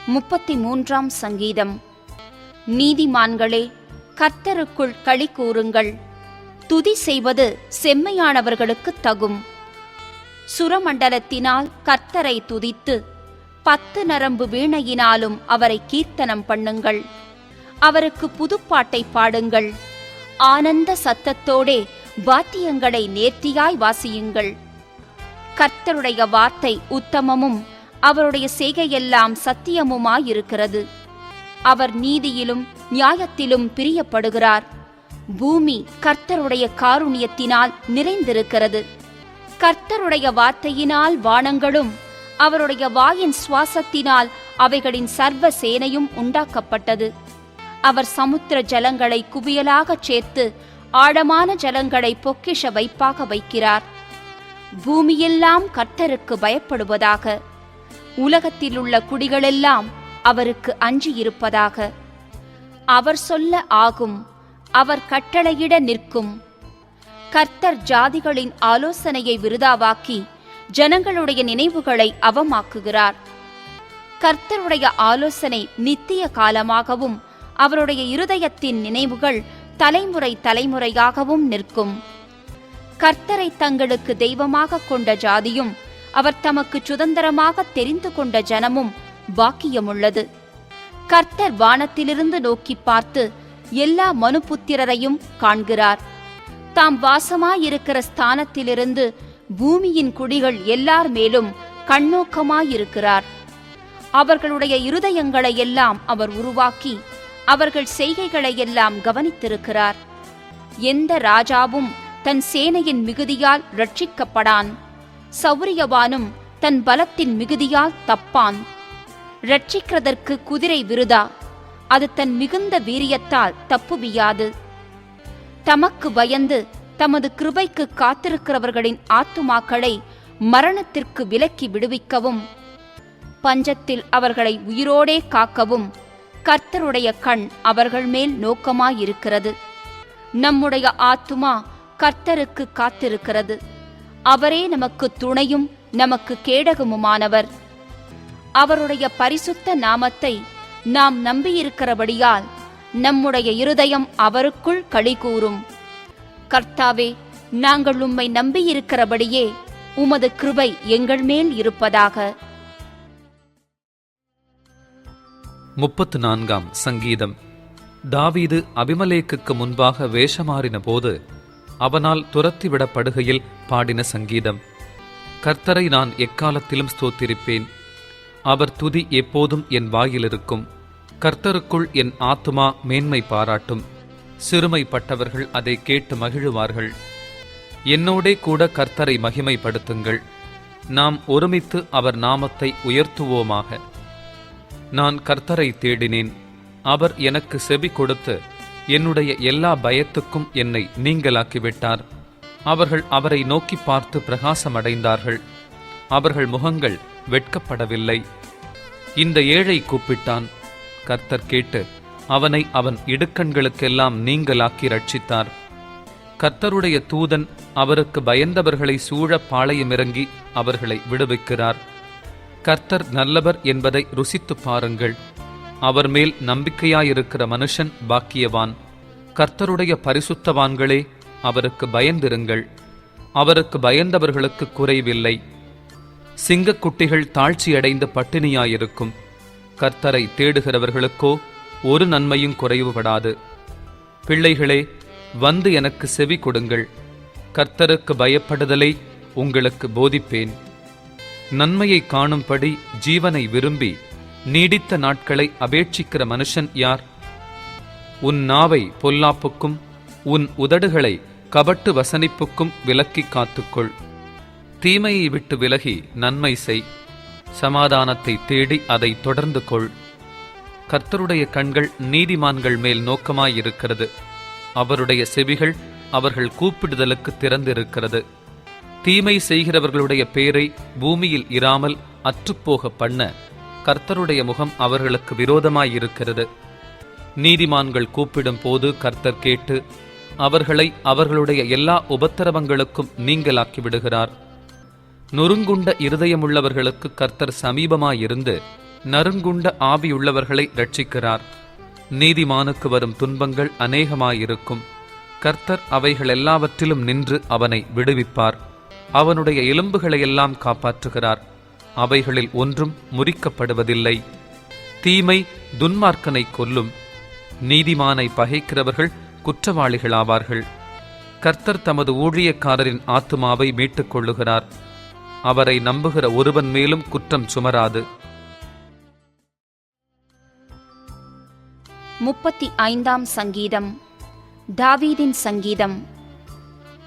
33 சங்கீதம். நீதிமான்களே, கர்த்தருக்குள் களி கூறுங்கள். துதி செய்வது செம்மையானவர்களுக்கு தகும். சுரமண்டலத்தினால் கர்த்தரை துதித்து 10 நரம்பு வீணையினாலும் அவரை கீர்த்தனம் பண்ணுங்கள். அவருக்கு புதுப்பாட்டை பாடுங்கள். ஆனந்த சத்தத்தோடே வாத்தியங்களை நேர்த்தியாய் வாசியுங்கள். கர்த்தருடைய வார்த்தை உத்தமமும் அவருடைய செய்கையெல்லாம் சத்தியமுமாயிருக்கிறது. அவர் நீதியிலும் நியாயத்திலும் பிரியப்படுகிறார். பூமி கர்த்தருடைய காருண்யத்தினால் நிறைந்திருக்கிறது. கர்த்தருடைய வார்த்தையினால் வானங்களும் அவருடைய வாயின் சுவாசத்தினால் அவைகளின் சர்வ சேனையும் உண்டாக்கப்பட்டது. அவர் சமுத்திர ஜலங்களை குவியலாகச் சேர்த்து ஆழமான ஜலங்களை பொக்கிஷ வைப்பாக வைக்கிறார். பூமியெல்லாம் கர்த்தருக்கு பயப்படுவதாக. உலகத்திலுள்ள குடிகளெல்லாம் அவருக்கு அஞ்சியிருப்பதாக. அவர் சொல்ல ஆகும், அவர் கட்டளையிட நிற்கும். கர்த்தர் ஜாதிகளின் ஆலோசனையை விருதாவாக்கி ஜனங்களுடைய நினைவுகளை அவமாக்குகிறார். கர்த்தருடைய ஆலோசனை நித்திய காலமாகவும் அவருடைய இருதயத்தின் நினைவுகள் தலைமுறை தலைமுறையாகவும் நிற்கும். கர்த்தரை தங்களுக்கு தெய்வமாக கொண்ட ஜாதியும் அவர் தமக்கு சுதந்திரமாக தெரிந்து கொண்ட ஜனமும் பாக்கியமுள்ளது. கர்த்தர் வானத்திலிருந்து நோக்கி பார்த்து எல்லா மனுபுத்திரரையும் காண்கிறார். தாம் வாசமாயிருக்கிற ஸ்தானத்திலிருந்து பூமியின் குடிகள் எல்லார் மேலும் கண்ணோக்கமாயிருக்கிறார். அவர்களுடைய இருதயங்களை எல்லாம் அவர் உருவாக்கி அவர்கள் செய்கைகளை எல்லாம் கவனித்திருக்கிறார். எந்த ராஜாவும் தன் சேனையின் மிகுதியால் ரட்சிக்கப்படான். சௌரியவானும் தன் பலத்தின் மிகுதியால் தப்பான். ரட்சிக்கிறதற்கு குதிரை விருதா, அது தன் மிகுந்த வீரியத்தால் தப்புவியாது. தமக்கு பயந்து தமது கிருபைக்கு காத்திருக்கிறவர்களின் ஆத்துமாக்களை மரணத்திற்கு விலக்கி விடுவிக்கவும் பஞ்சத்தில் அவர்களை உயிரோடே காக்கவும் கர்த்தருடைய கண் அவர்கள் மேல் நோக்கமாயிருக்கிறது. நம்முடைய ஆத்துமா கர்த்தருக்கு காத்திருக்கிறது. அவரே நமக்கு துணையும் நமக்கு கேடகமுமானவர். அவருடைய பரிசுத்த நாமத்தை நாம் நம்பியிருக்கிறபடியால் நம்முடைய இருதயம் அவருக்குள் களிகூரும். கர்த்தாவே, நாங்கள் உம்மை நம்பியிருக்கிறபடியே உமது கிருபை எங்கள் மேல் இருப்பதாக. 34 சங்கீதம். தாவீது அபிமெலேக்குக்கு முன்பாக வேஷமாறின போது அவனால் துரத்திவிடப்படுகையில் பாடின சங்கீதம். கர்த்தரை நான் எக்காலத்திலும் ஸ்தோத்திரிப்பேன். அவர் துதி எப்போதும் என் வாயிலிருக்கும். கர்த்தருக்குள் என் ஆத்துமா மேன்மை பாராட்டும். சிறுமைப்பட்டவர்கள் அதை கேட்டு மகிழுவார்கள். என்னோடே கூட கர்த்தரை மகிமைப்படுத்துங்கள். நாம் ஒருமித்து அவர் நாமத்தை உயர்த்துவோமாக. நான் கர்த்தரை தேடினேன். அவர் எனக்கு செவி கொடுத்து என்னுடைய எல்லா பயத்துக்கும் என்னை நீங்களாக்கிவிட்டார். அவர்கள் அவரை நோக்கி பார்த்து பிரகாசமடைந்தார்கள். அவர்கள் முகங்கள் வெட்கப்படவில்லை. இந்த ஏழை கூப்பிட்டான். கர்த்தர் கேட்டு அவனை அவன் இடுக்கண்களுக்கெல்லாம் நீங்களாக்கி ரட்சித்தார். கர்த்தருடைய தூதன் அவருக்கு பயந்தவர்களை சூழ பாளையமிறங்கி அவர்களை விடுவிக்கிறார். கர்த்தர் நல்லவர் என்பதை ருசித்து பாருங்கள். அவர் மேல் நம்பிக்கையாயிருக்கிற மனுஷன் பாக்கியவான். கர்த்தருடைய பரிசுத்தவான்களே, அவருக்கு பயந்திருங்கள். அவருக்கு பயந்தவர்களுக்கு குறைவில்லை. சிங்கக்குட்டிகள் தாழ்ச்சியடைந்து பட்டினியாயிருக்கும். கர்த்தரை தேடுகிறவர்களுக்கோ ஒரு நன்மையும் குறைவுபடாது. பிள்ளைகளே, வந்து எனக்கு செவி கொடுங்கள். கர்த்தருக்கு பயப்படுதலை உங்களுக்கு போதிப்பேன். நன்மையை காணும்படி ஜீவனை விரும்பி நீடித்த நாட்களை அபேட்சிக்கிற மனுஷன் யார்? உன் நாவை பொல்லாப்புக்கும் உன் உதடுகளை கபட்டு வசனிப்புக்கும் விலக்கி காத்துக்கொள். தீமையை விட்டு விலகி நன்மை செய். சமாதானத்தை தேடி அதை தொடர்ந்து கொள். கர்த்தருடைய கண்கள் நீதிமான்கள் மேல் நோக்கமாயிருக்கிறது. அவருடைய செவிகள் அவர்கள் கூப்பிடுதலுக்கு திறந்திருக்கிறது. தீமை செய்கிறவர்களுடைய பேரை பூமியில் இராமல் அற்றுப்போக பண்ண கர்த்தருடைய முகம் அவர்களுக்கு விரோதமாயிருக்கிறது. நீதிமான்கள் கூப்பிடும் போது கர்த்தர் கேட்டு அவர்களை அவர்களுடைய எல்லா உபத்திரவங்களுக்கும் நீங்களாக்கி விடுகிறார். நொறுங்குண்ட இருதயமுள்ளவர்களுக்கு கர்த்தர் சமீபமாயிருந்து நறுங்குண்ட ஆவியுள்ளவர்களை இரட்சிக்கிறார். நீதிமானுக்கு வரும் துன்பங்கள் அநேகமாயிருக்கும். கர்த்தர் அவைகள் எல்லாவற்றிலும் நின்று அவனை விடுவிப்பார். அவனுடைய எலும்புகளையெல்லாம் காப்பாற்றுகிறார். அவைகளில் ஒன்றும் முறிக்கப்படுவதில்லை. தீமை துன்மார்க்கனை கொல்லும். நீதிமானை பகைக்கிறவர்கள் குற்றவாளிகளாவார்கள். கர்த்தர் தமது ஊழியக்காரரின் ஆத்துமாவை மீட்டுக் கொள்ளுகிறார். அவரை நம்புகிற ஒருவன் மேலும் குற்றம் சுமராது. 35ஆம் சங்கீதம். தாவீதின் சங்கீதம்.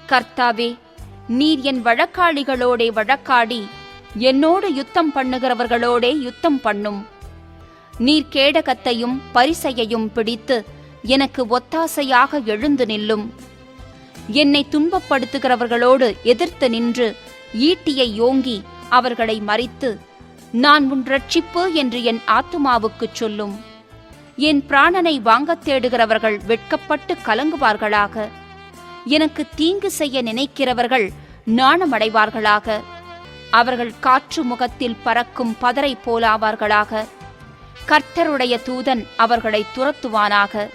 கர்த்தாவே, நீர் என் வழக்காளிகளோடே வழக்காடி என்னோடு யுத்தம் பண்ணுகிறவர்களோடே யுத்தம் பண்ணும். நீர் கேடகத்தையும் பரிசையையும் பிடித்து எனக்கு ஒத்தாசையாக எழுந்து நில்லும். என்னை துன்பப்படுத்துகிறவர்களோடு எதிர்த்து நின்று ஈட்டியை ஓங்கி அவர்களை மறித்து, நான் உன் இரட்சிப்பு என்று என் ஆத்துமாவுக்குச் சொல்லும். என் பிராணனை வாங்கத் தேடுகிறவர்கள் வெட்கப்பட்டு கலங்குவார்களாக. எனக்கு தீங்கு செய்ய நினைக்கிறவர்கள் நாணமடைவார்களாக. அவர்கள் காற்று முகத்தில் பறக்கும் பதரை போலாவார்களாக. கர்த்தருடைய தூதன் அவர்களை துரத்துவானாக.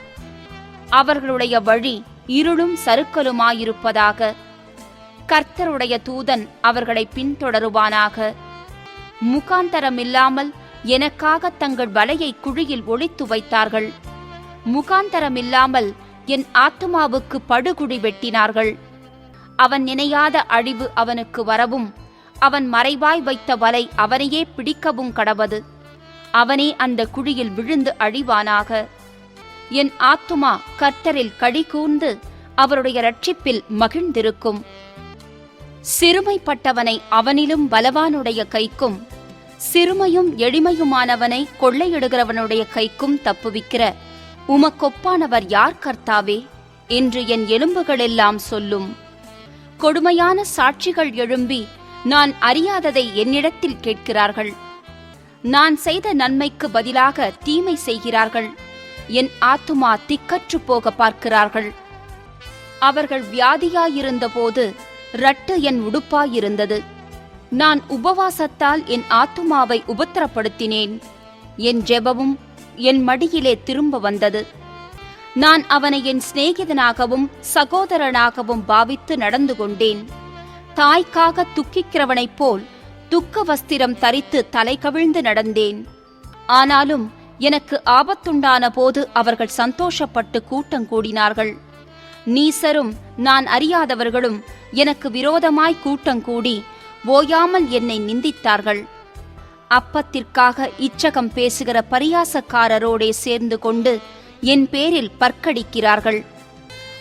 அவர்களுடைய வழி இருளும் சறுக்கலுமாயிருப்பதாக. கர்த்தருடைய தூதன் அவர்களை பின்தொடருவானாக. முகாந்தரமில்லாமல் எனக்காக தங்கள் வலையை குழியில் ஒளித்து வைத்தார்கள். முகாந்தரமில்லாமல் என் ஆத்துமாவுக்கு படுகுழி வெட்டினார்கள். அவன் நினையாத அழிவு அவனுக்கு வரவும், அவன் மறைவாய் வைத்த வலை அவனையே பிடிக்கவும் கடவது. அவனே அந்த குழியில் விழுந்து அழிவானாக. என் ஆத்துமா கர்த்தரில் களிகூர்ந்து அவருடைய இரட்சிப்பில் மகிழ்ந்திருக்கும். சிறுமைப்பட்டவனை அவனிலும் பலவானுடைய கைக்கும், சிறுமையும் எளிமையுமானவனை கொள்ளையிடுகிறவனுடைய கைக்கும் தப்புவிக்கிற உமக்கொப்பானவர் யார் கர்த்தாவே என்று என் எலும்புகளெல்லாம் சொல்லும். கொடுமையான சாட்சிகள் எழும்பி நான் அறியாததை என்னிடத்தில் கேட்கிறார்கள். நான் செய்த நன்மைக்கு பதிலாக தீமை செய்கிறார்கள். என் ஆத்துமா திக்கற்று போக பார்க்கிறார்கள். அவர்கள் வியாதியாயிருந்தபோது ரட்டு என் உடுப்பாயிருந்தது. நான் உபவாசத்தால் என் ஆத்துமாவை உபத்திரப்படுத்தினேன். என் ஜெபமும் என் மடியிலே திரும்ப வந்தது. நான் அவனை என் சிநேகிதனாகவும் சகோதரனாகவும் பாவித்து நடந்து கொண்டேன். தாய்க்காக துக்கிக்கிறவனைப் போல் துக்க வஸ்திரம் தரித்து தலை கவிழ்ந்து நடந்தேன். ஆனாலும் எனக்கு ஆபத்துண்டான போது அவர்கள் சந்தோஷப்பட்டு கூட்டங்கூடினார்கள். நீசரும் நான் அறியாதவர்களும் எனக்கு விரோதமாய் கூட்டங்கூடி ஓயாமல் என்னை நிந்தித்தார்கள். அப்பத்திற்காக இச்சகம் பேசுகிற பரியாசக்காரரோடே சேர்ந்து கொண்டு என் பேரில் பற்கடிக்கிறார்கள்.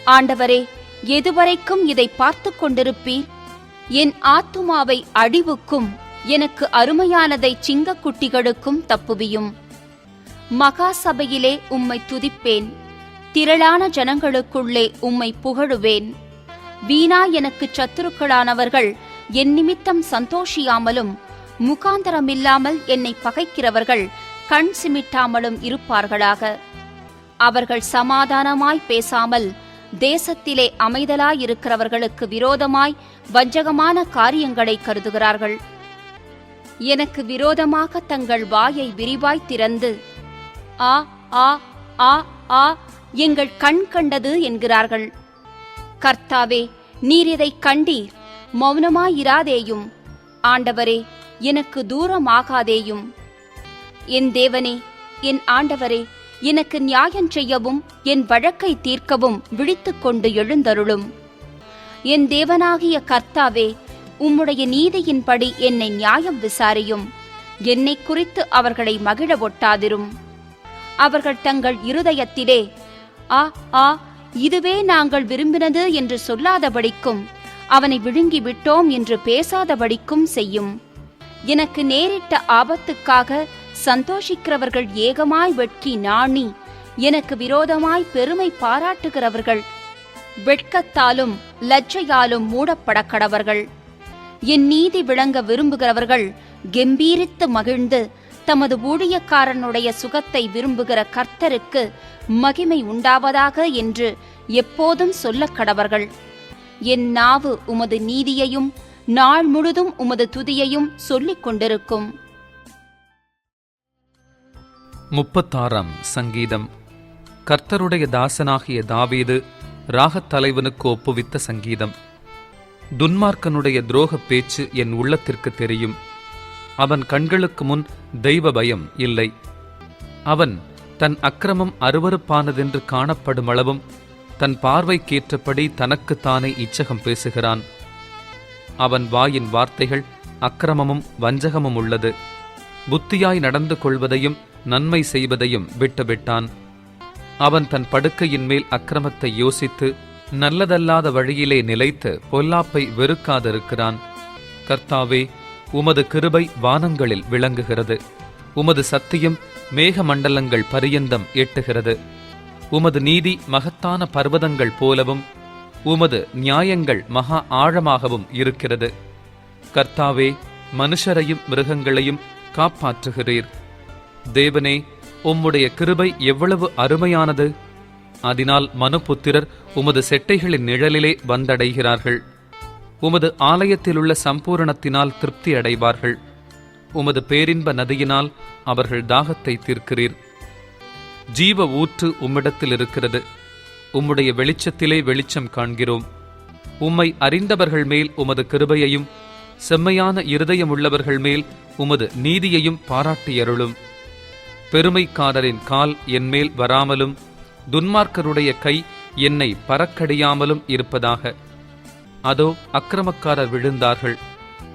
ஆண்டவரே, எதுவரைக்கும் இதை பார்த்து கொண்டிருப்பீர்? என் ஆத்துமாவை அழிவுக்கும் எனக்கு அருமையானதை சிங்கக்குட்டிகளுக்கும் தப்புவியும். மகா சபையிலே உம்மை துதிப்பேன். திரளான ஜனங்களுக்குள்ளே உம்மை புகழுவேன். வீணா எனக்கு சத்துருக்களானவர்கள் என் நிமித்தம் சந்தோஷியாமலும், முகாந்தரமில்லாமல் என்னை பகைக்கிறவர்கள் கண் சிமிட்டாமலும் இருப்பார்களாக. அவர்கள் சமாதானமாய் பேசாமல் தேசத்திலே அமைதலாயிருக்கிறவர்களுக்கு விரோதமாய் வஞ்சகமான காரியங்களை கருதுகிறார்கள். எனக்கு விரோதமாக தங்கள் வாயை விரிவாய் திறந்து, ஆ ஆ ஆ ஆ, எங்கள் கண் கண்டது என்கிறார்கள். கர்த்தாவே, நீர் இதைக் கண்டீர், மௌனமாயிராதேயும். ஆண்டவரே, எனக்கு தூரமாகாதேயும். என் தேவனே, என் ஆண்டவரே, எனக்கு நியாயம் செய்யவும் என் வழக்கை தீர்க்கவும் விழித்துக்கொண்டு எழுந்தருளும். என் தேவனாகிய கர்த்தாவே, உம்முடைய நீதியின்படி என்னை நியாயம் விசாரியும். என்னை குறித்து அவர்களை மகிழ ஒட்டாதிரும். அவர்கள் தங்கள் இருதயத்திலே, ஆ ஆ, இதுவே நாங்கள் விரும்பினது என்று சொல்லாதபடிக்கும், அவனை விழுங்கி விட்டோம் என்று பேசாதபடிக்கும் செய்யும். எனக்கு நேரிட்ட ஆபத்துக்காக சந்தோஷிக்கிறவர்கள் ஏகமாய் வெட்கி நாணி, எனக்கு விரோதமாய் பெருமை பாராட்டுகிறவர்கள் வெட்கத்தாலும் லஜ்ஜையாலும் மூடப்பட கடவர்கள். என் நீதி விளங்க விரும்புகிறவர்கள் கெம்பீரித்து மகிழ்ந்து, தமது ஊழியக்காரனுடைய சுகத்தை விரும்புகிற கர்த்தருக்கு மகிமை உண்டாவதாக என்று எப்போதும் சொல்லக் கடவர்கள். என் நாவு உமது நீதியையும் நாள் முழுதும் உமது துதியையும் சொல்லிக் கொண்டிருக்கும். 36ஆம் சங்கீதம். கர்த்தருடைய தாசனாகிய தாவீது ராகத் தலைவனுக்கு ஒப்புவித்த சங்கீதம். துன்மார்க்கனுடைய துரோகப் பேச்சு என் உள்ளத்திற்கு தெரியும். அவன் கண்களுக்கு முன் தெய்வ பயம் இல்லை. அவன் தன் அக்கிரமம் அருவருப்பானதென்று காணப்படும் அளவும் தன் பார்வைக்கேற்றபடி தனக்குத்தானே இச்சகம் பேசுகிறான். அவன் வாயின் வார்த்தைகள் அக்கிரமமும் வஞ்சகமும் உள்ளது. புத்தியாய் நடந்து கொள்வதையும் நன்மை செய்வதையும் விட்டுவிட்டான். அவன் தன் படுக்கையின் மேல் அக்கிரமத்தை யோசித்து நல்லதல்லாத வழியிலே நிலைத்து பொல்லாப்பை வெறுக்காதிருக்கிறான். கர்த்தாவே, உமது கிருபை வானங்களில் விளங்குகிறது. உமது சத்தியம் மேகமண்டலங்கள் பரியந்தம் எட்டுகிறது. உமது நீதி மகத்தான பர்வதங்கள் போலவும் உமது நியாயங்கள் மகா ஆழமாகவும் இருக்கிறது. கர்த்தாவே, மனுஷரையும் மிருகங்களையும் காப்பாற்றுகிறீர். தேவனே, உம்முடைய கிருபை எவ்வளவு அருமையானது! அதனால் மனுபுத்திரர் உமது செட்டைகளின் நிழலிலே வந்தடைகிறார்கள். உமது ஆலயத்திலுள்ள சம்பூரணத்தினால் திருப்தி அடைவார்கள். உமது பேரின்ப நதியினால் அவர்கள் தாகத்தை தீர்க்கிறீர். ஜீவ ஊற்று உம்மிடத்தில் இருக்கிறது. உம்முடைய வெளிச்சத்திலே வெளிச்சம் காண்கிறோம். உம்மை அறிந்தவர்கள் மேல் உமது கிருபையையும் செம்மையான இருதயமுள்ளவர்கள் மேல் உமது நீதியையும் பாராட்டியருளும். பெருமைக்காரரின் கால் என்மேல் வராமலும் துன்மார்க்கருடைய கை என்னை பறக்கடியாமலும் இருப்பதாக. அதோ, அக்கிரமக்காரர் விழுந்தார்கள்,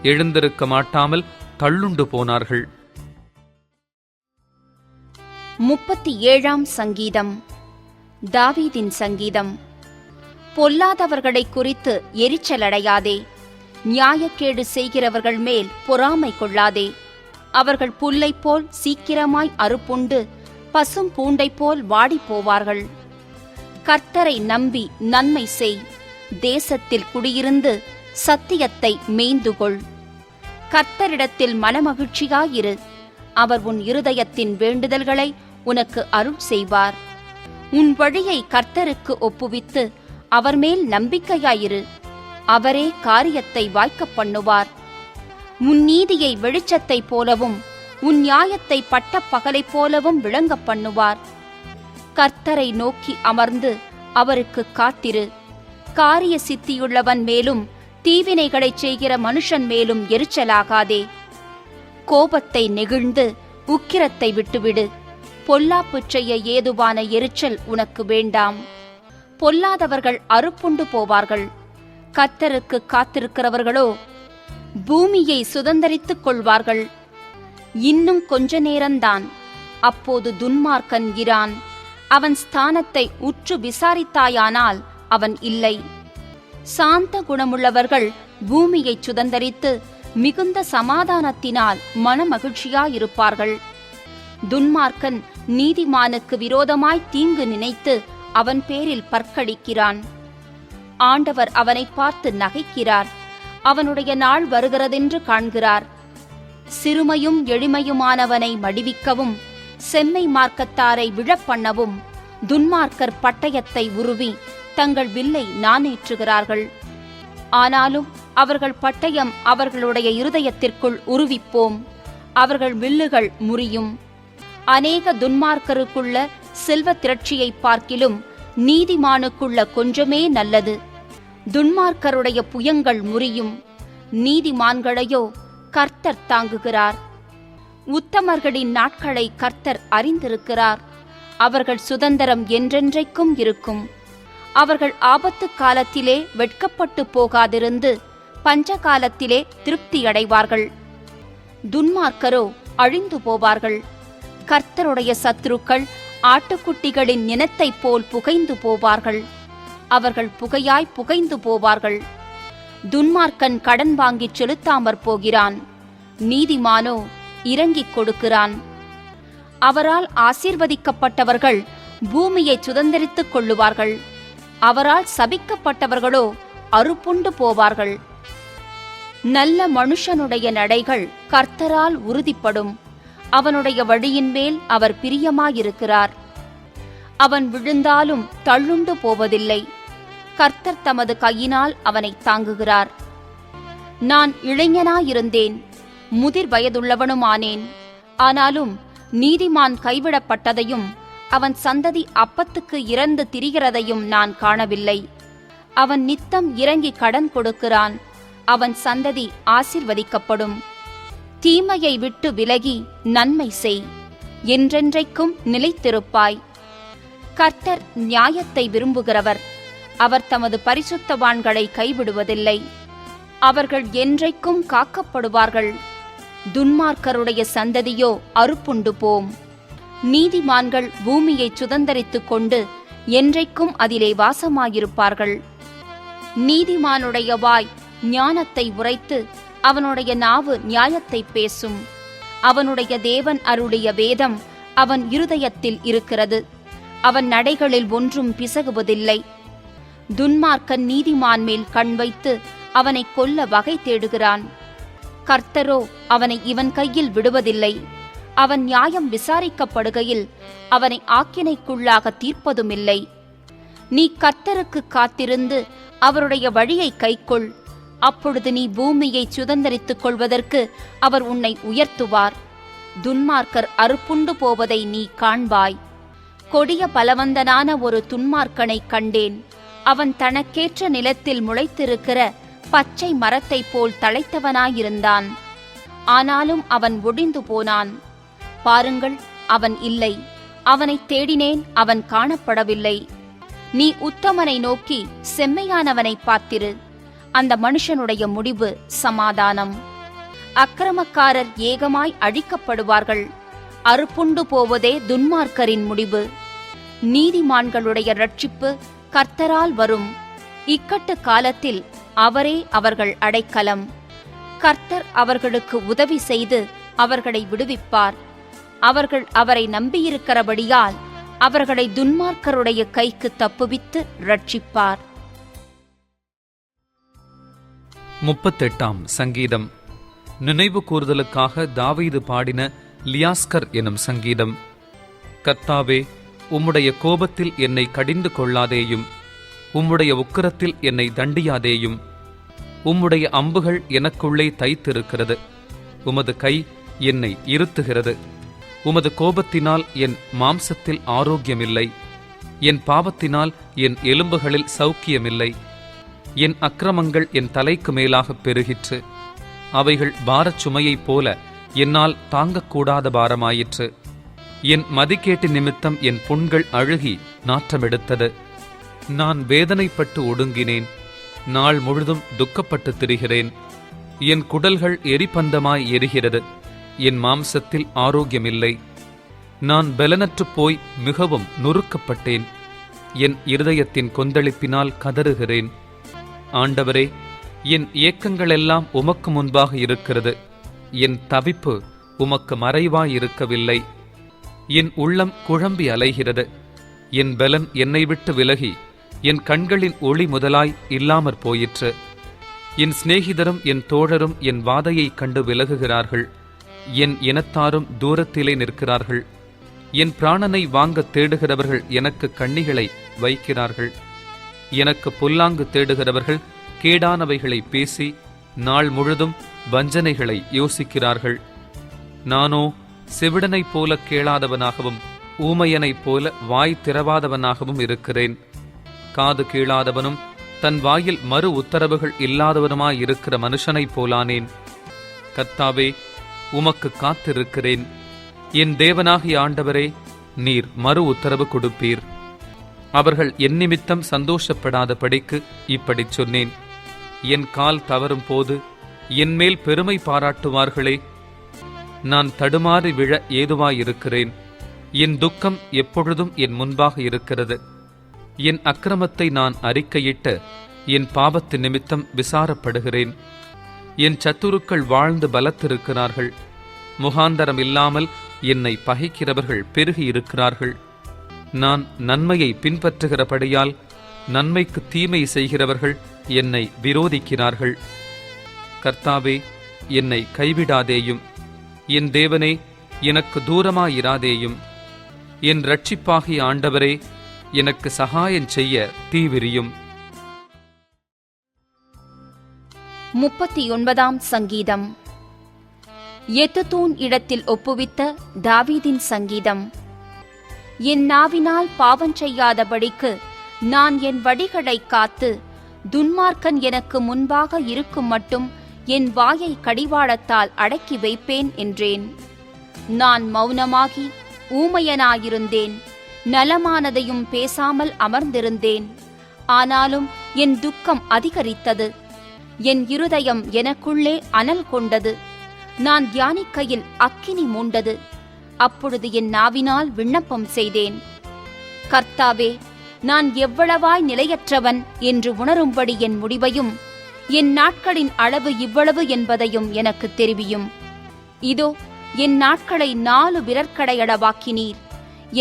எழுந்திருக்க மாட்டாமல் தள்ளுண்டு போனார்கள். 37ஆம் சங்கீதம். தாவீதின் சங்கீதம். பொல்லாதவர்களை குறித்து எரிச்சலடையாதே. நியாயக்கேடு செய்கிறவர்கள் மேல் பொறாமை கொள்ளாதே. அவர்கள் புல்லைப் போல் சீக்கிரமாய் அறுப்புண்டு பசும் பூண்டைப் போல் வாடிப் போவார்கள். கர்த்தரை நம்பி நன்மை செய். தேசத்தில் குடியிருந்து சத்தியத்தை மேய்ந்துகொள். கர்த்தரிடத்தில் மனமகிழ்ச்சியாயிரு. அவர் உன் இருதயத்தின் வேண்டுதல்களை உனக்கு அருள் செய்வார். உன் வழியை கர்த்தருக்கு ஒப்புவித்து அவர் மேல் நம்பிக்கையாயிரு. அவரே காரியத்தை வாய்க்கப் பண்ணுவார். உன் நீதியை வெளிச்சத்தைப் போலவும் உன் நியாயத்தை பட்ட பகலைப் போலவும் விளங்கப் பண்ணுவார். கர்த்தரை நோக்கி அமர்ந்து அவருக்கு காத்திரு. காரிய சித்தியுள்ளவன் மேலும் தீவினைகளைச் செய்கிற மனுஷன் மேலும் எரிச்சலாகாதே. கோபத்தை நெகிழ்ந்து உக்கிரத்தை விட்டுவிடு. பொல்லாப்பு செய்ய ஏதுவான எரிச்சல் உனக்கு வேண்டாம். பொல்லாதவர்கள் அறுப்புண்டு போவார்கள். கர்த்தருக்கு காத்திருக்கிறவர்களோ பூமியை சுதந்தரித்துக் கொள்வார்கள். இன்னும் கொஞ்ச நேரம்தான், அப்போது துன்மார்க்கன் இரான். அவன் ஸ்தானத்தை உற்று விசாரித்தாயானால் அவன் இல்லை. சாந்த குணமுள்ளவர்கள் பூமியை சுதந்தரித்து மிகுந்த சமாதானத்தினால் மனமகிழ்ச்சியாயிருப்பார்கள். துன்மார்க்கன் நீதிமானுக்கு விரோதமாய் தீங்கு நினைத்து அவன் பேரில் பற்கடிக்கிறான். ஆண்டவர் அவனை பார்த்து நகைக்கிறார். அவனுடைய நாள் வருகிறதென்று காண்கிறார். சிறுமையும் எளிமையுமானவனை மடிவிக்கவும் செம்மை மார்க்கத்தாரை விழப்பண்ணவும் துன்மார்க்கர் பட்டயத்தை உருவி தங்கள் வில்லை நாணேற்றுகிறார்கள். ஆனாலும் அவர்கள் பட்டயம் அவர்களுடைய இருதயத்திற்குள் உருவிப்போம். அவர்கள் வில்லுகள் முறியும். அநேக துன்மார்க்கருக்குள்ள செல்வ திரட்சியை பார்க்கிலும் நீதிமானுக்குள்ள கொஞ்சமே நல்லது. துன்மார்க்கருடைய புயங்கள் முறியும். நீதிமான்களையோ கர்த்தர் தாங்குகிறார். உத்தமர்களின் நாட்களை கர்த்தர் அறிந்திருக்கிறார். அவர்கள் சுதந்திரம் என்றென்றைக்கும் இருக்கும். அவர்கள் ஆபத்து காலத்திலே வெட்கப்பட்டு போகாதிருந்து பஞ்ச காலத்திலே திருப்தியடைவார்கள். துன்மார்க்கரோ அழிந்து போவார்கள். கர்த்தருடைய சத்துருக்கள் ஆட்டுக்குட்டிகளின் நினத்தைப் போல் புகைந்து போவார்கள். அவர்கள் புகையாய் புகைந்து போவார்கள். துன்மார்க்கன் கடன் வாங்கிச் செலுத்தாமற் போகிறான். நீதிமானோ இரங்கிக் கொடுக்கிறான். அவரால் ஆசீர்வதிக்கப்பட்டவர்கள் பூமியை சுதந்தரித்துக் கொள்ளுவார்கள். அவரால் சபிக்கப்பட்டவர்களோ அறுப்புண்டு போவார்கள். நல்ல மனுஷனுடைய நடைகள் கர்த்தரால் உறுதிப்படும். அவனுடைய வழியின் மேல் அவர் பிரியமாயிருக்கிறார். அவன் விழுந்தாலும் தள்ளுண்டு போவதில்லை. கர்த்தர் தமது கையினால் அவனை தாங்குகிறார். நான் இளைஞனாயிருந்தேன், முதிர் வயதுள்ளவனுமானேன். ஆனாலும் நீதிமான் கைவிடப்பட்டதையும் அவன் சந்ததி அப்பத்துக்கு இறந்து திரிகிறதையும் நான் காணவில்லை. அவன் நித்தம் இறங்கி கடன் கொடுக்கிறான். அவன் சந்ததி ஆசீர்வதிக்கப்படும். தீமையை விட்டு விலகி நன்மை செய், என்றென்றைக்கும் நிலைத்திருப்பாய். கர்த்தர் நியாயத்தை விரும்புகிறவர். அவர் தமது பரிசுத்தவான்களை கைவிடுவதில்லை. அவர்கள் என்றைக்கும் காக்கப்படுவார்கள். துன்மார்க்கருடைய சந்ததியோ அறுப்புண்டு போம். நீதிமான்கள் பூமியை சுதந்தரித்துக் கொண்டு என்றைக்கும் அதிலே வாசமாயிருப்பார்கள். நீதிமானுடைய வாய் ஞானத்தை உரைத்து அவனுடைய நாவு நியாயத்தை பேசும். அவனுடைய தேவன் அருளிய வேதம் அவன் இருதயத்தில் இருக்கிறது. அவன் நடைகளில் ஒன்றும் பிசகுவதில்லை. துன்மார்க்கன் நீதிமான் மேல் கண் வைத்து அவனை கொல்ல வகை தேடுகிறான். கர்த்தரோ அவனை இவன் கையில் விடுவதில்லை. அவன் நியாயம் விசாரிக்கப்படுகையில் அவனை ஆக்கினைக்குள்ளாக தீர்ப்பதுமில்லை. நீ கர்த்தருக்கு காத்திருந்து அவருடைய வழியை கைக்கொள். அப்பொழுது நீ பூமியை சுதந்தரித்துக் கொள்வதற்கு அவர் உன்னை உயர்த்துவார். துன்மார்க்கர் அறுப்புண்டு போவதை நீ காண்பாய். கொடிய பலவந்தனான ஒரு துன்மார்க்கனை கண்டேன். அவன் தனக்கேற்ற நிலத்தில் முளைத்திருக்கிற பச்சை மரத்தைப் போல் தழைத்தவனாயிருந்தான். ஆனாலும் அவன் ஒடிந்து போனான். பாருங்கள், அவன் இல்லை. அவனை தேடினேன், அவன் காணப்படவில்லை. நீ உத்தமனை நோக்கி செம்மையானவனை பார்த்திரு. அந்த மனுஷனுடைய முடிவு சமாதானம். அக்கிரமக்காரர் ஏகமாய் அழிக்கப்படுவார்கள். அறுப்புண்டு போவதே துன்மார்க்கரின் முடிவு. நீதிமான்களுடைய இரட்சிப்பு கர்த்தரால் வரும். இக்கட்டு காலத்தில் அவரே அவர்கள் அடைக்கலம். கர்த்தர் அவர்களுக்கு உதவி செய்து அவர்களை விடுவிப்பார். அவர்கள் அவரை நம்பியிருக்கிறபடியால் அவர்களை துன்மார்க்கருடைய கைக்கு தப்புவித்து இரட்சிப்பார். 38ஆம் சங்கீதம். நினைவு கூர்தலுக்காக தாவீது பாடின லியாஸ்கர் எனும் சங்கீதம். கர்த்தாவே, உம்முடைய கோபத்தில் என்னை கடிந்து கொள்ளாதேயும், உம்முடைய உக்கிரத்தில் என்னை தண்டியாதேயும். உம்முடைய அம்புகள் எனக்குள்ளே தைத்திருக்கிறது. உமது கை என்னை இருத்துகிறது. உமது கோபத்தினால் என் மாம்சத்தில் ஆரோக்கியமில்லை. என் பாவத்தினால் என் எலும்புகளில் சௌக்கியமில்லை. என் அக்கிரமங்கள் என் தலைக்கு மேலாக பெருகிற்று. அவைகள் பாரச் சுமையைப் போல என்னால் தாங்கக்கூடாத பாரமாயிற்று. என் மதிக்கேட்டு நிமித்தம் என் புண்கள் அழுகி நாற்றமெடுத்தது. நான் வேதனைப்பட்டு ஒடுங்கினேன். நாள் முழுதும் துக்கப்பட்டு திரிகிறேன். என் குடல்கள் எரிபந்தமாய் எரிகிறது. என் மாம்சத்தில் ஆரோக்கியமில்லை. நான் பலனற்றுப் போய் மிகவும் நொறுக்கப்பட்டேன். என் இருதயத்தின் கொந்தளிப்பினால் கதறுகிறேன். ஆண்டவரே, என் ஏக்கங்களெல்லாம் உமக்கு முன்பாக இருக்கிறது. என் தவிப்பு உமக்கு மறைவாயிருக்கவில்லை. என் உள்ளம் குழம்பி அலைகிறது. என் பலன் என்னை விட்டு விலகி என் கண்களின் ஒளி முதலாய் இல்லாமற் போயிற்று. என் சிநேகிதரும் என் தோழரும் என் வாதையைக் கண்டு விலகுகிறார்கள். என் இனத்தாரும் தூரத்திலே நிற்கிறார்கள். என் பிராணனை வாங்க தேடுகிறவர்கள் எனக்கு கண்ணிகளை வைக்கிறார்கள். எனக்கு பொல்லாங்கு தேடுகிறவர்கள் கேடானவைகளை பேசி நாள் முழுதும் வஞ்சனைகளை யோசிக்கிறார்கள். நானோ செவிடனைப் போல கேளாதவனாகவும் ஊமையனைப் போல வாய் திறவாதவனாகவும் இருக்கிறேன். காது கீழாதவனும் தன் வாயில் மறு உத்தரவுகள் இல்லாதவனுமாயிருக்கிற மனுஷனைப் போலானேன். கர்த்தாவே, உமக்கு காத்திருக்கிறேன். என் தேவனாகிய ஆண்டவரே, நீர் மறு உத்தரவு கொடுப்பீர். அவர்கள் என் நிமித்தம் சந்தோஷப்படாதபடிக்கு இப்படிச் சொன்னேன். என் கால் தவறும் போது என்மேல் பெருமை பாராட்டுவார்களே. நான் தடுமாறி விழ ஏதுவாயிருக்கிறேன். என் துக்கம் எப்பொழுதும் என் முன்பாக இருக்கிறது. என் அக்கிரமத்தை நான் அறிக்கையிட்டு என் பாவத்து நிமித்தம் விசாரப்படுகிறேன். என் சத்துருக்கள் வாழ்ந்து பலத்திருக்கிறார்கள். முகாந்தரம் இல்லாமல் என்னை பகைக்கிறவர்கள் பெருகியிருக்கிறார்கள். நான் நன்மையை பின்பற்றுகிறபடியால் நன்மைக்கு தீமை செய்கிறவர்கள் என்னை விரோதிக்கிறார்கள். கர்த்தாவே, என்னை கைவிடாதேயும். என் தேவனே, எனக்கு தூரமாயிராதேயும். என் இரட்சிப்பாகிய ஆண்டவரே, எனக்கு சகாயம் செய்ய தீவிரியும். 39ஆம் சங்கீதம். எதுதூன் இடத்தில் ஒப்புவித்த தாவீதின் சங்கீதம். என் நாவினால் பாவம் செய்யாதபடிக்கு நான் என் வடிகளை காத்து, துன்மார்க்கன் எனக்கு முன்பாக இருக்கும் மட்டும் என் வாயை கடிவாளத்தால் அடக்கி வைப்பேன் என்றேன். நான் மௌனமாகி ஊமையனாயிருந்தேன், நலமானதையும் பேசாமல் அமர்ந்திருந்தேன். ஆனாலும் என் துக்கம் அதிகரித்தது, என் இருதயம் எனக்குள்ளே அனல் கொண்டது. நான் தியானிக்கையில் அக்கினி மூண்டது. அப்பொழுது என் நாவினால் விண்ணப்பம் செய்தேன். கர்த்தாவே, நான் எவ்வளவாய் நிலையற்றவன் என்று உணரும்படி என் முடிவையும், என் நாட்களின் அளவு இவ்வளவு என்பதையும் எனக்கு தெரிவியும். இதோ என் நாட்களை 4 விரற்கடையளவாக்கினீர்.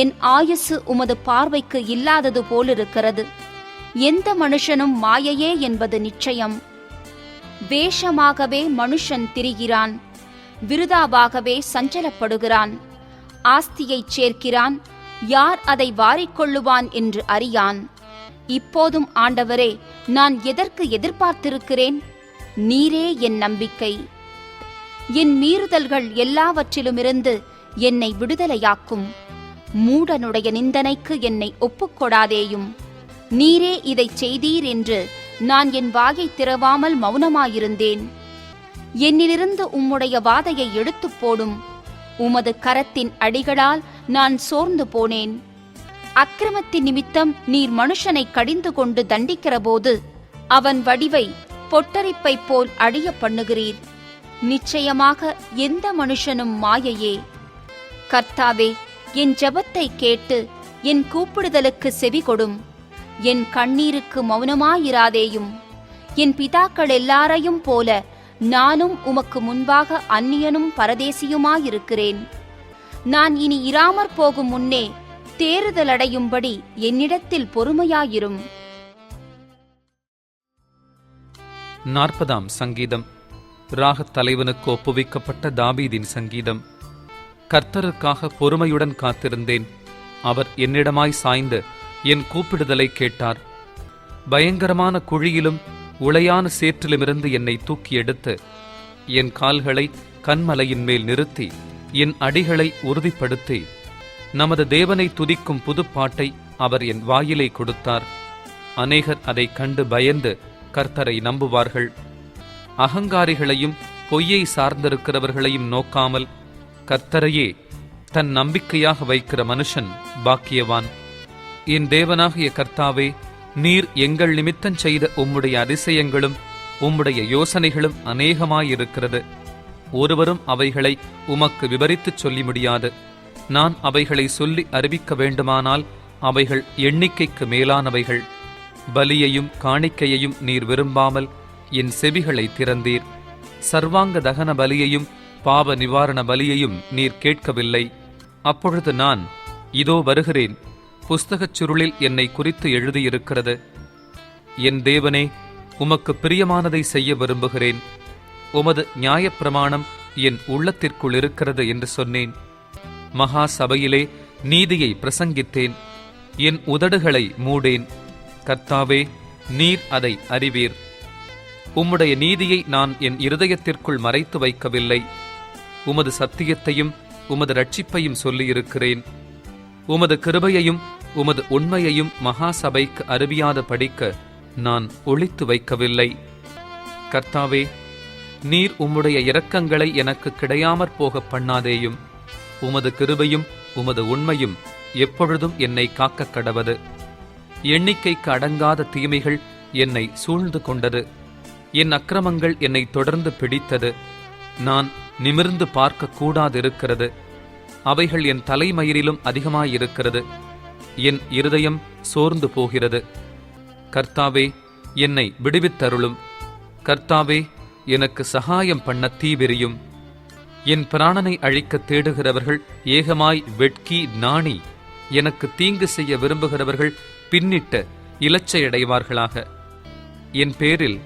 என் ஆயுசு உமது பார்வைக்கு இல்லாதது போலிருக்கிறது. எந்த மனுஷனும் மாயையே என்பது நிச்சயம். வேஷமாகவே மனுஷன் திரிகிறான், விருதாவாகவே சஞ்சலப்படுகிறான். ஆஸ்தியைச் சேர்க்கிறான், யார் அதை வாரிக்கொள்ளுவான் என்று அறியான். இப்போதும் ஆண்டவரே, நான் எதற்கு எதிர்பார்த்திருக்கிறேன்? நீரே என் நம்பிக்கை. என் மீறுதல்கள் எல்லாவற்றிலுமிருந்து என்னை விடுதலையாக்கும். மூடனுடைய நிந்தனைக்கு என்னை ஒப்புக்கொடாதேயும். நீரே இதைச் செய்தீர் என்று நான் என் வாயை திறவாமல் மௌனமாயிருந்தேன். என்னிலிருந்து உம்முடைய வாதையை எடுத்துப் போடும். உமது கரத்தின் அடிகளால் நான் சோர்ந்து போனேன். அக்கிரமத்தின் நிமித்தம் நீர் மனுஷனை கடிந்து கொண்டு தண்டிக்கிறபோது அவன் வடிவை பொட்டரிப்பைப் போல் அழிய பண்ணுகிறீர். நிச்சயமாக எந்த மனுஷனும் மாயையே. கர்த்தாவே, என் ஜெபத்தை கேட்டு என் கூப்பிடுதலுக்கு செவி கொடும். என் கண்ணீருக்கு மௌனமாயிராதேயும். என் பிதாக்கள் எல்லாரையும் போல நானும் உமக்கு முன்பாக அந்நியனும் பரதேசியுமாயிருக்கிறேன். நான் இனி இராமற் போகும் முன்னே தேறுதலடையும்படி என்னிடத்தில் பொறுமையாயிரும். 40ஆம் சங்கீதம். ராகத் தலைவனுக்கு ஒப்புவிக்கப்பட்ட தாவீதின் சங்கீதம். கர்த்தருக்காக பொறுமையுடன் காத்திருந்தேன். அவர் என்னிடமாய் சாய்ந்து என் கூப்பிடுதலை கேட்டார். பயங்கரமான குழியிலும் உளையான சேற்றிலுமிருந்து என்னை தூக்கி எடுத்து, என் கால்களை கன்மலையின் மேல் நிறுத்தி, என் அடிகளை உறுதிப்படுத்தி, நமது தேவனை துதிக்கும் புதுப்பாட்டை அவர் என் வாயிலை கொடுத்தார். அநேகர் அதை கண்டு பயந்து கர்த்தரை நம்புவார்கள். அகங்காரிகளையும் பொய்யை சார்ந்திருக்கிறவர்களையும் நோக்காமல் கர்த்தரையே தன் நம்பிக்கையாக வைக்கிற மனுஷன் பாக்கியவான். என் தேவனாகிய கர்த்தாவே, நீர் எங்கள் நிமித்தம் செய்த உம்முடைய அதிசயங்களும் உம்முடைய யோசனைகளும் அநேகமாயிருக்கிறது. ஒருவரும் அவைகளை உமக்கு விவரித்துச் சொல்லி முடியாது. நான் அவைகளை சொல்லி அறிவிக்க வேண்டுமானால் அவைகள் எண்ணிக்கைக்கு மேலானவைகள். பலியையும் காணிக்கையையும் நீர் விரும்பாமல் என் செவிகளை திறந்தீர். சர்வாங்க தகன பலியையும் பாவ நிவாரண பலியையும் நீர் கேட்கவில்லை. அப்பொழுது நான், இதோ வருகிறேன், புஸ்தகச் சுருளில் என்னை குறித்து எழுதியிருக்கிறது. என் தேவனே, உமக்கு பிரியமானதை செய்ய விரும்புகிறேன். உமது நியாயப்பிரமாணம் என் உள்ளத்திற்குள் இருக்கிறது என்று சொன்னேன். மகா சபையிலே நீதியை பிரசங்கித்தேன். என் உதடுகளை மூடேன். கர்த்தாவே, நீர் அதை அறிவீர். உம்முடைய நீதியை நான் என் இருதயத்திற்குள் மறைத்து வைக்கவில்லை. உமது சத்தியத்தையும் உமது இரட்சிப்பையும் சொல்லியிருக்கிறேன். உமது கிருபையையும் உமது உண்மையையும் மகா சபைக்கு அறிவியாத படிக்க நான் ஒளித்து வைக்கவில்லை. கர்த்தாவே, நீர் உம்முடைய இரக்கங்களை எனக்கு கிடையாமற் போக பண்ணாதேயும். உமது கிருபையும் உமது உண்மையும் எப்பொழுதும் என்னை காக்க கடவது. எண்ணிக்கைக்கு அடங்காத தீமைகள் என்னை சூழ்ந்து கொண்டது. என் அக்கிரமங்கள் என்னை தொடர்ந்து பிடித்தது. நான் நிமிர்ந்து பார்க்க கூடாதிருக்கிறது. அவைகள் என் தலைமயிரிலும் அதிகமாயிருக்கிறது. என் இருதயம் சோர்ந்து போகிறது. கர்த்தாவே, என்னை விடுவித்தருளும். கர்த்தாவே, எனக்கு சகாயம் பண்ண தீவிரியும். என் பிராணனை அழிக்க தேடுகிறவர்கள் ஏகமாய் வெட்கி நாணி, எனக்கு தீங்கு செய்ய விரும்புகிறவர்கள் பின்னிட்ட இலச்சையடைவார்களாக. என் பேரில்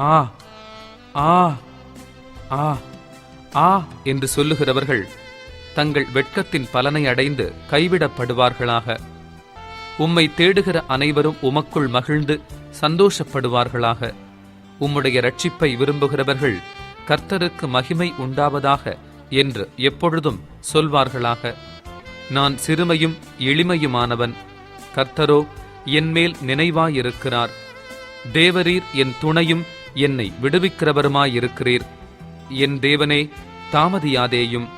ஆ ஆ ஆ ஆ என்று சொல்லுகிறவர்கள் தங்கள் வெட்கத்தின் பலனை அடைந்து கைவிடப்படுவார்களாக. உம்மை தேடுகிற அனைவரும் உமக்குள் மகிழ்ந்து சந்தோஷப்படுவார்களாக. உம்முடைய இரட்சிப்பை விரும்புகிறவர்கள் கர்த்தருக்கு மகிமை உண்டாவதாக என்று எப்பொழுதும் சொல்வார்களாக. நான் சிறுமையும் எளிமையுமானவன், கர்த்தரோ என்மேல் நினைவாயிருக்கிறார். தேவரீர் என் துணையும் என்னை விடுவிக்கிறவருமாயிருக்கிறீர். என் தேவனே, தாமதியாதேயும்.